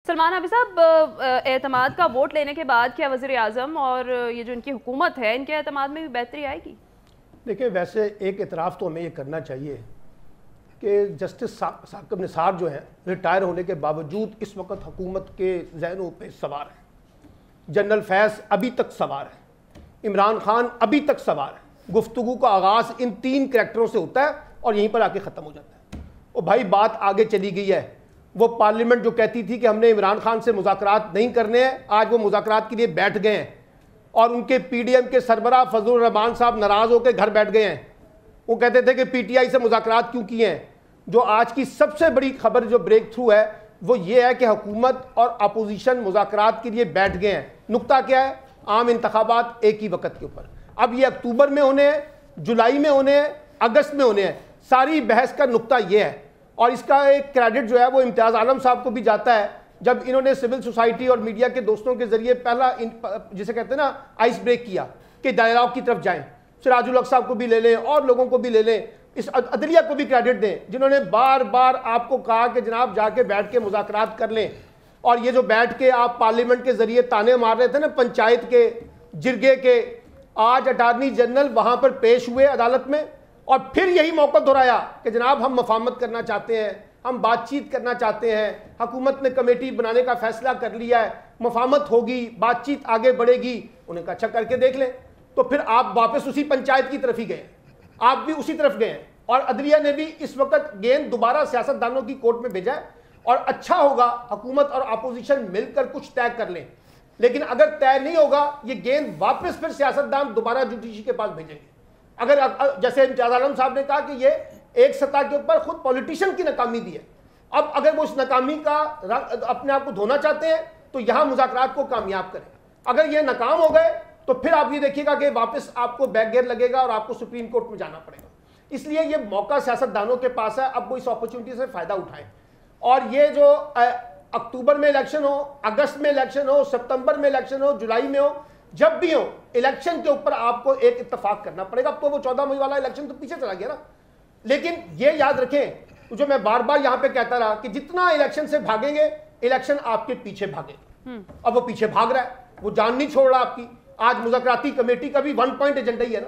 سلمان حافظ صاحب، اعتماد کا ووٹ لینے کے بعد کیا وزیر اعظم اور یہ جو ان کی حکومت ہے ان کے اعتماد میں بھی بہتری آئے گی؟ دیکھیں، ویسے ایک اعتراف تو ہمیں یہ کرنا چاہیے کہ جسٹس ثاقب نثار جو ہیں ریٹائر ہونے کے باوجود اس وقت حکومت کے ذہنوں پہ سوار ہیں. جنرل فیض ابھی تک سوار ہے، عمران خان ابھی تک سوار ہے. گفتگو کا آغاز ان تین کریکٹروں سے ہوتا ہے اور یہیں پر آ کے ختم ہو جاتا ہے. اور بھائی بات آگے چلی گئی ہے. وہ پارلیمنٹ جو کہتی تھی کہ ہم نے عمران خان سے مذاکرات نہیں کرنے ہیں، آج وہ مذاکرات کے لیے بیٹھ گئے ہیں اور ان کے پی ڈی ایم کے سربراہ فضل الرحمان صاحب ناراض ہو کے گھر بیٹھ گئے ہیں. وہ کہتے تھے کہ پی ٹی آئی سے مذاکرات کیوں کیے ہیں. جو آج کی سب سے بڑی خبر جو بریک تھرو ہے وہ یہ ہے کہ حکومت اور اپوزیشن مذاکرات کے لیے بیٹھ گئے ہیں. نقطہ کیا ہے؟ عام انتخابات ایک ہی وقت کے اوپر. اب یہ اکتوبر میں ہونے ہیں، جولائی میں ہونے ہیں، اگست میں ہونے ہیں. ساری بحث کا نقطہ یہ ہے. اور اس کا ایک کریڈٹ جو ہے وہ امتیاز عالم صاحب کو بھی جاتا ہے جب انہوں نے سول سوسائٹی اور میڈیا کے دوستوں کے ذریعے پہلا جسے کہتے ہیں نا آئس بریک کیا کہ ڈائلاگ کی طرف جائیں. سراج الحق صاحب کو بھی لے لیں اور لوگوں کو بھی لے لیں، اس عدلیہ کو بھی کریڈٹ دیں جنہوں نے بار بار آپ کو کہا کہ جناب جا کے بیٹھ کے مذاکرات کر لیں. اور یہ جو بیٹھ کے آپ پارلیمنٹ کے ذریعے تانے مار رہے تھے نا پنچایت کے، جرگے کے، آج اٹارنی جنرل وہاں پر پیش ہوئے عدالت میں اور پھر یہی موقع دہرایا کہ جناب ہم مفاہمت کرنا چاہتے ہیں، ہم بات چیت کرنا چاہتے ہیں. حکومت نے کمیٹی بنانے کا فیصلہ کر لیا ہے، مفاہمت ہوگی، بات چیت آگے بڑھے گی. انہوں نے کہا اچھا کر کے دیکھ لیں. تو پھر آپ واپس اسی پنچایت کی طرف ہی گئے، آپ بھی اسی طرف گئے. اور عدلیہ نے بھی اس وقت گیند دوبارہ سیاستدانوں کی کورٹ میں بھیجا ہے. اور اچھا ہوگا حکومت اور اپوزیشن مل کر کچھ طے کر لیں. لیکن اگر طے نہیں ہوگا یہ گیند واپس پھر سیاستدان دوبارہ جوڈیشری کے پاس بھیجیں گے. اگر جیسے امتیاز عالم صاحب نے کہا کہ یہ ایک سطح کے اوپر خود پولیٹیشن کی ناکامی دی ہے، اب اگر وہ اس ناکامی کا اپنے آپ کو دھونا چاہتے ہیں تو یہاں مذاکرات کو کامیاب کریں. اگر یہ ناکام ہو گئے تو پھر آپ یہ دیکھیے گا کہ واپس آپ کو بیک گیئر لگے گا اور آپ کو سپریم کورٹ میں جانا پڑے گا. اس لیے یہ موقع سیاستدانوں کے پاس ہے، اب وہ اس اپرچونٹی سے فائدہ اٹھائیں. اور یہ جو اکتوبر میں الیکشن ہو، اگست میں الیکشن ہو، ستمبر میں الیکشن ہو، جولائی میں ہو، جب بھی ہو، الیکشن کے اوپر آپ کو ایک اتفاق کرنا پڑے گا. اب تو وہ 14 مئی والا الیکشن تو پیچھے چلا گیا نا. لیکن یہ یاد رکھیں جو میں بار بار یہاں پہ کہتا رہا کہ جتنا الیکشن سے بھاگیں گے الیکشن آپ کے پیچھے بھاگے گا. اب وہ پیچھے بھاگ رہا ہے، وہ جان نہیں چھوڑ رہا آپ کی. آج مذاکراتی کمیٹی کا بھی 1 پوائنٹ ایجنڈا ہی ہے نا،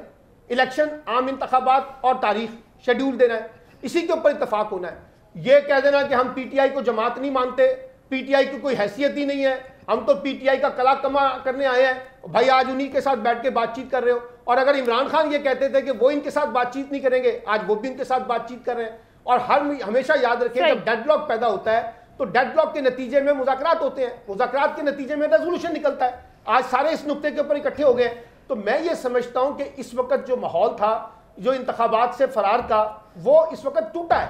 الیکشن، عام انتخابات اور تاریخ، شیڈیول دینا ہے. اسی کے اوپر اتفاق ہونا ہے. یہ کہہ دینا کہ ہم پی ٹی آئی کو جماعت نہیں مانتے، پی ٹی آئی کی کوئی حیثیت ہی نہیں ہے، ہم تو پی ٹی آئی کا کلا کما کرنے آئے ہیں، بھائی آج انہی کے ساتھ بیٹھ کے بات چیت کر رہے ہو. اور اگر عمران خان یہ کہتے تھے کہ وہ ان کے ساتھ بات چیت نہیں کریں گے، آج وہ بھی ان کے ساتھ بات چیت کر رہے ہیں. اور ہمیشہ یاد رکھیں جب ڈیڈ لاک پیدا ہوتا ہے تو ڈیڈ لاک کے نتیجے میں مذاکرات ہوتے ہیں، مذاکرات کے نتیجے میں ریزولوشن نکلتا ہے. آج سارے اس نقطے کے اوپر اکٹھے ہو گئے. تو میں یہ سمجھتا ہوں کہ اس وقت جو ماحول تھا جو انتخابات سے فرار کا وہ اس وقت ٹوٹا ہے.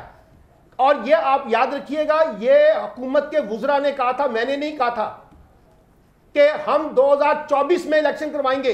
اور یہ آپ یاد رکھیے گا، یہ حکومت کے وزراء نے کہا تھا، میں نے نہیں کہا تھا کہ ہم 2024 میں الیکشن کروائیں گے،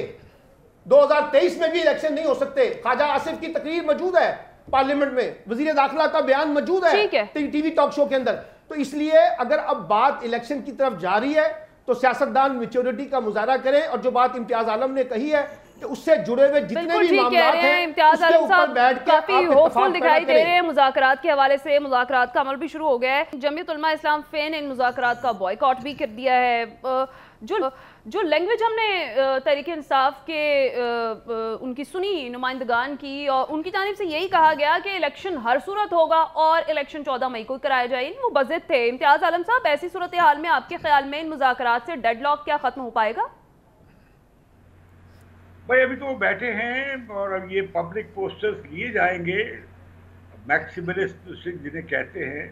2023 میں بھی الیکشن نہیں ہو سکتے. خواجہ آصف کی تقریر موجود ہے پارلیمنٹ میں، وزیر داخلہ کا بیان موجود ہے ٹی وی ٹاک شو کے اندر. تو اس لیے اگر اب بات الیکشن کی طرف جا رہی ہے تو سیاستدان میچورٹی کا مظاہرہ کریں. اور جو بات امتیاز عالم نے کہی ہے کہ اس سے جڑے ہوئے جتنے بھی معاملات ہیں امتیاز عالم صاحب کافی ہوپفل دکھائی دے رہے ہیں. مذاکرات کے حوالے سے مذاکرات کا عمل بھی شروع ہو گیا ہے. جمعیت علماء اسلام فین ان مذاکرات کا بوائیکاٹ بھی کر دیا ہے. جو لینگویج ہم نے تحریک انصاف کے ان کی سنی نمائندگان کی اور ان کی جانب سے یہی کہا گیا کہ الیکشن ہر صورت ہوگا اور الیکشن 14 مئی کو کرایا جائے، وہ بضد تھے. امتیاز عالم صاحب ایسی صورتحال میں آپ کے خیال میں ان مذاکرات سے ڈیڈ لاک کیا ختم ہو پائے گا؟ بھائی ابھی تو وہ بیٹھے ہیں اور اب یہ پبلک پوسٹرز لیے جائیں گے، میکسیملسٹ جنہیں کہتے ہیں،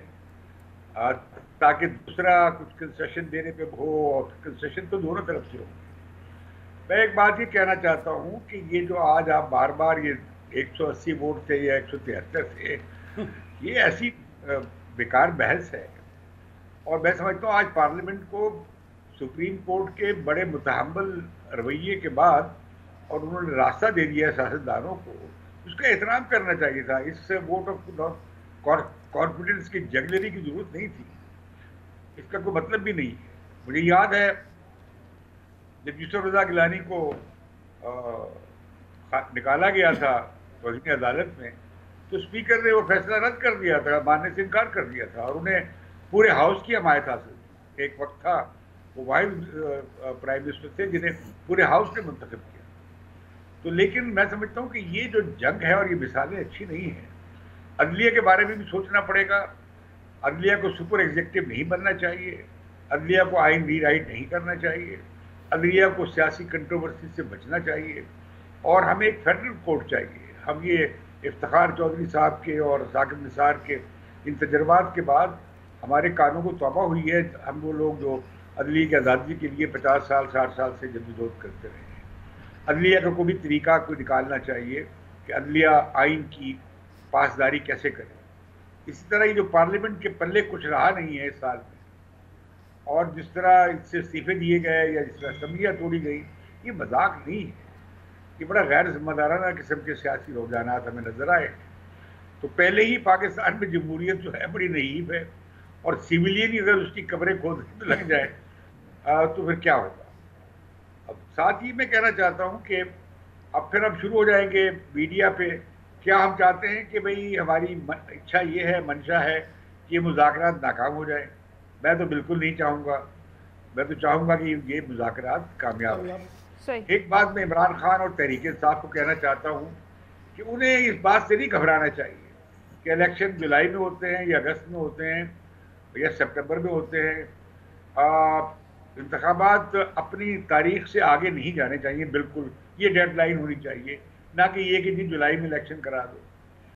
تاکہ دوسرا کچھ کنسیشن دینے پہ ہو، اور کنسیشن تو دونوں طرف سے ہو. میں ایک بات یہ کہنا چاہتا ہوں کہ یہ جو آج آپ بار بار یہ 180 ووٹ تھے یا 173 تھے، یہ ایسی بیکار بحث ہے. اور میں سمجھتا ہوں آج پارلیمنٹ کو سپریم کورٹ کے بڑے متحمل رویے کے بعد، اور انہوں نے راستہ دے دیا سیاستدانوں کو، اس کا احترام کرنا چاہیے تھا. اس سے ووٹ آف کانفیڈنس کی جگلری کی ضرورت نہیں تھی، اس کا کوئی مطلب بھی نہیں ہے. مجھے یاد ہے جب یوسف رضا گیلانی کو نکالا گیا تھا توہین عدالت میں، تو اسپیکر نے وہ فیصلہ رد کر دیا تھا، ماننے سے انکار کر دیا تھا، اور انہیں پورے ہاؤس کی حمایت حاصل تھی. ایک وقت تھا وہ واحد پرائم منسٹر تھے جنہیں پورے ہاؤس نے منتخب کیا. تو لیکن میں سمجھتا ہوں کہ یہ جو جنگ ہے اور یہ مثالیں اچھی نہیں ہیں. عدلیہ کے بارے میں بھی سوچنا پڑے گا. عدلیہ کو سپر ایگزیکٹو نہیں بننا چاہیے, عدلیہ کو آئین ری رائٹ نہیں کرنا چاہیے, عدلیہ کو سیاسی کنٹروورسی سے بچنا چاہیے, اور ہمیں ایک فیڈرل کورٹ چاہیے. ہم یہ افتخار چودھری صاحب کے اور ثاقب نثار کے ان تجربات کے بعد ہمارے کانوں کو توبہ ہوئی ہے, ہم وہ لوگ جو عدلیہ کی آزادی کے لیے 50 سال 60 سال سے جدوجہد کرتے رہے ہیں. عدلیہ کا کوئی بھی طریقہ کوئی نکالنا چاہیے کہ عدلیہ آئین کی پاسداری کیسے کرے. اسی طرح یہ جو پارلیمنٹ کے پلے کچھ رہا نہیں ہے اس سال میں, اور جس طرح اس سے استعفے دیے گئے یا جس طرح اسمبلیاں توڑی گئی, یہ مذاق نہیں ہے. یہ بڑا غیر ذمہ دارانہ قسم کے سیاسی رجحانات ہمیں نظر آئے. تو پہلے ہی پاکستان میں جمہوریت جو ہے بڑی نحیف ہے, اور سیویلین ہی اگر اس کی قبریں کھودنے لگ جائے تو پھر کیا ہوگا. اب ساتھ ہی میں کہنا چاہتا ہوں کہ اب پھر ہم شروع ہو جائیں گے میڈیا پہ. کیا ہم چاہتے ہیں کہ بھئی ہماری اچھا یہ ہے, منشا ہے کہ یہ مذاکرات ناکام ہو جائیں؟ میں تو بالکل نہیں چاہوں گا. میں تو چاہوں گا کہ یہ مذاکرات کامیاب ہیں. ایک بات میں عمران خان اور تحریک انصاف کو کہنا چاہتا ہوں کہ انہیں اس بات سے نہیں گھبرانا چاہیے کہ الیکشن جولائی میں ہوتے ہیں یا اگست میں ہوتے ہیں یا سپٹمبر میں ہوتے ہیں. انتخابات اپنی تاریخ سے آگے نہیں جانے چاہیے. بالکل یہ ڈیڈ لائن ہونی چاہیے, نہ کہ یہ کہ جی جولائی میں الیکشن کرا دو.